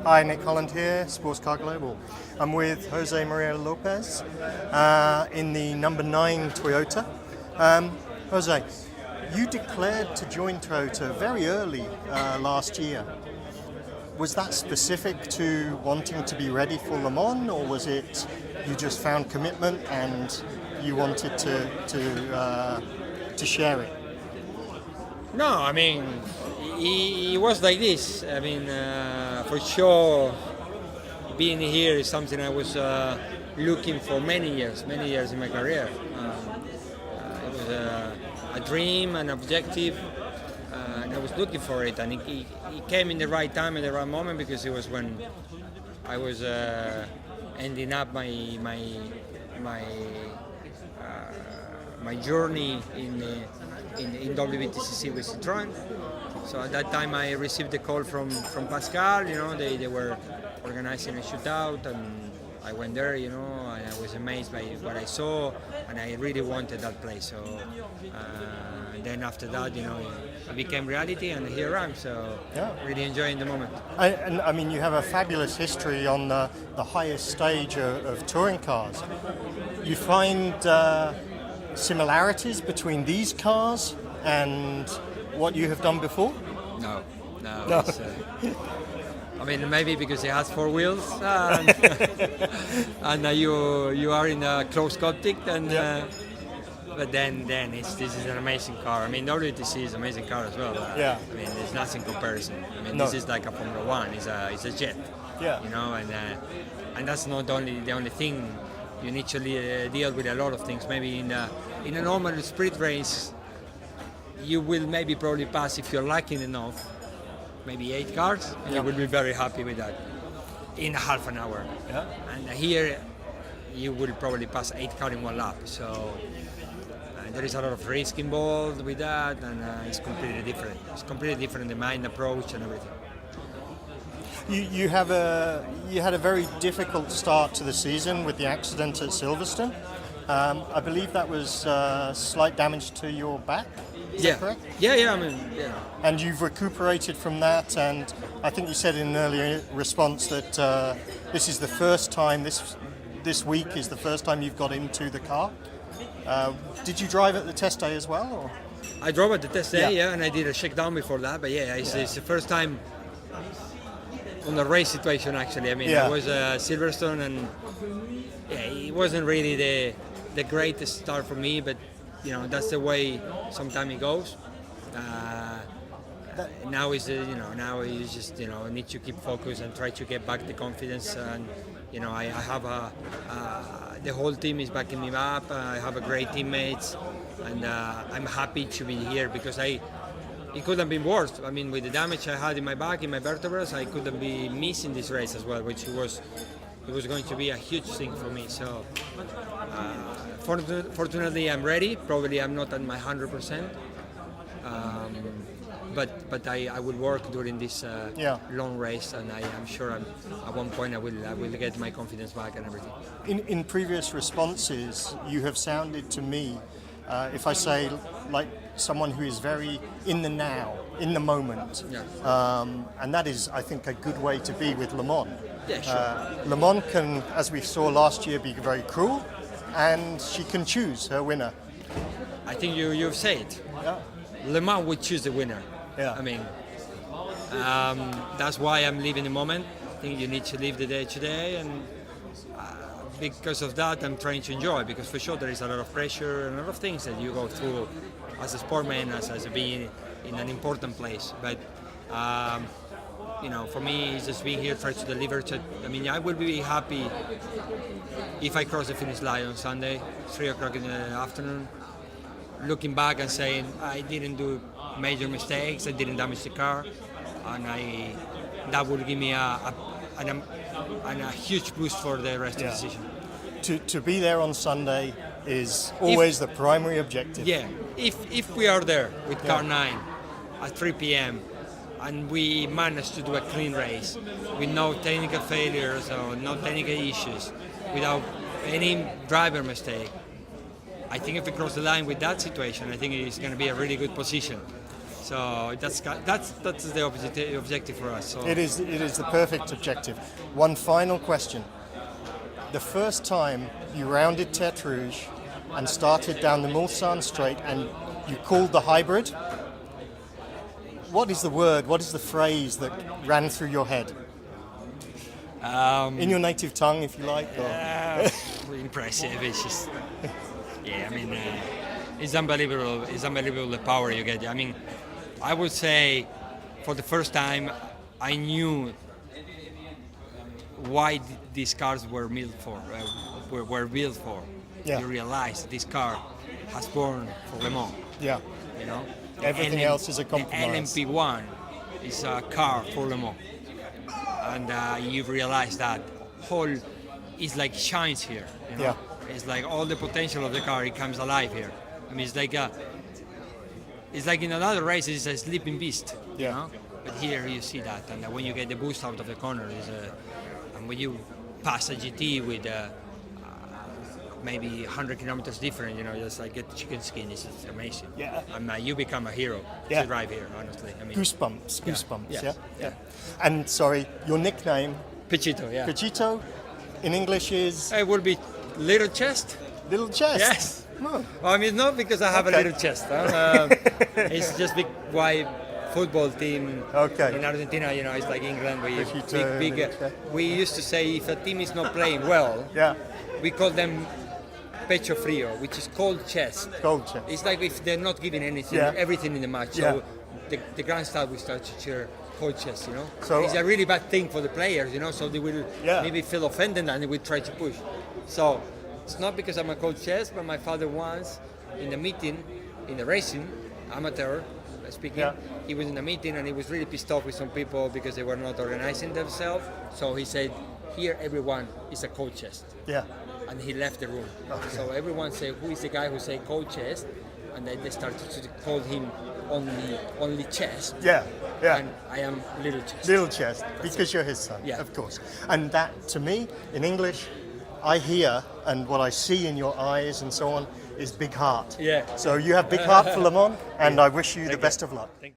Hi, Nick Holland here, Sports Car Global. I'm with José María López in the number 9 Toyota. Jose, you declared to join Toyota very early last year. Was that specific to wanting to be ready for Le Mans, or was it you just found commitment and you wanted to share it? No, I mean, it was like this. I mean, for sure, being here is something I was looking for many years in my career. It was a dream, an objective, and I was looking for it. And it came in the right time, at the right moment, because it was when I was ending up my journey in WTCC with Citroën. So at that time I received a call from Pascal. You know, they were organizing a shootout, and I went there. You know, and I was amazed by what I saw, and I really wanted that place. So then after that, you know, it became reality, and here I am. So really enjoying the moment. And I mean, you have a fabulous history on the highest stage of touring cars. You find similarities between these cars and what you have done before? No. I mean, maybe because it has 4 wheels and you are in a closed cockpit, and but then this is an amazing car. I mean, WTC is an amazing car as well. I mean, there's nothing comparison. I mean, this is like a Formula One. It's a jet. Yeah. You know, and that's not only the only thing. You need to deal with a lot of things. Maybe in a normal sprint race, you will probably pass, if you're lucky enough, maybe 8 cars, and you will be very happy with that in a half an hour. Yeah. And here, you will probably pass 8 cars in 1 lap. So there is a lot of risk involved with that, and it's completely different. It's completely different, the mind approach and everything. You had a very difficult start to the season with the accident at Silverstone. I believe that was slight damage to your back. Is that correct? Yeah. I mean, And you've recuperated from that, and I think you said in an earlier response that this is the first time, this week is the first time you've got into the car. Did you drive at the test day as well? Or? I drove at the test day, and I did a shakedown before that, but it's the first time on the race situation, actually. I mean, it was Silverstone, and it wasn't really the greatest start for me, but you know, that's the way sometimes it goes. Now is now you just need to keep focused and try to get back the confidence. And you know, I have the whole team is backing me up. I have a great teammates, and I'm happy to be here because it could have been worse. I mean, with the damage I had in my back, in my vertebrae, I could have been missing this race as well, which it was going to be a huge thing for me. So fortunately, I'm ready. Probably I'm not at my 100%, but I will work during this long race, and I'm sure at one point I will get my confidence back and everything. In previous responses, you have sounded to me, if I say like someone who is very in the now, in the moment, and that is, I think, a good way to be with Le Mans. Yeah, sure. Le Mans can, as we saw last year, be very cruel, and she can choose her winner. I think you've said it. Yeah. Le Mans would choose the winner. Yeah. I mean, that's why I'm living the moment. I think you need to live the day today, and because of that, I'm trying to enjoy. Because for sure there is a lot of pressure and a lot of things that you go through as a sportman, as being in an important place. But you know, for me, it's just being here, try to deliver. I mean, I will be happy if I cross the finish line on Sunday, 3:00 in the afternoon, looking back and saying I didn't do major mistakes, I didn't damage the car, and that will give me a huge boost for the rest of the season. To be there on Sunday is always the primary objective. Yeah, if we are there with car 9 at 3 p.m. and we manage to do a clean race with no technical failures or no technical issues, without any driver mistake, I think if we cross the line with that situation, I think it's going to be a really good position. So that's the objective for us. So It is the perfect objective. One final question. The first time you rounded Tertre Rouge and started down the Mulsanne Straight and you called the hybrid, what is the word, what is the phrase that ran through your head? In your native tongue, if you like. Or... Impressive. It's just, yeah, I mean, it's unbelievable. It's unbelievable the power you get. I mean, I would say for the first time, I knew why these cars were built for. Were built for. Yeah. You realize this car has born for Le Mans. Yeah. You know. Everything else is a compromise. The LMP1 is a car for Le Mans, and you realize that whole is like shines here. You know? Yeah. It's like all the potential of the car, it comes alive here. I mean, it's like in another race, it's a sleeping beast. Yeah. You know? But here you see that, and when you get the boost out of the corner, and when you pass a GT with maybe 100 kilometers different, you know, just like get chicken skin, it's amazing. Yeah. And you become a hero to drive here, honestly. I mean, goosebumps, Yes. yeah. And sorry, your nickname, Pechito, yeah. Pechito, in English is? It would be little chest. Little chest? Yes. Oh. Well, I mean, not because I have a little chest. It's just big, wide football team in Argentina, you know, it's like England, where you big. We used to say if a team is not playing well, we call them pecho frío, which is cold chest. Cold chest. It's like if they're not giving anything, everything in the match. So the grandstand will start to cheer cold chest, you know. So it's a really bad thing for the players, you know. So they will maybe feel offended and they will try to push. So it's not because I'm a cold chest, but my father once in the meeting, in the racing, amateur speaking, he was in a meeting and he was really pissed off with some people because they were not organizing themselves. So he said, "Here, everyone is a cold chest." Yeah. And he left the room. Okay. So everyone said, "Who is the guy who say cold chest?" And then they started to call him only chest. Yeah. And I am little chest. Little chest, because you're his son, of course. And that, to me, in English, I hear, and what I see in your eyes and so on, is big heart. Yeah. So you have big heart for Le Mans, and I wish you the best of luck.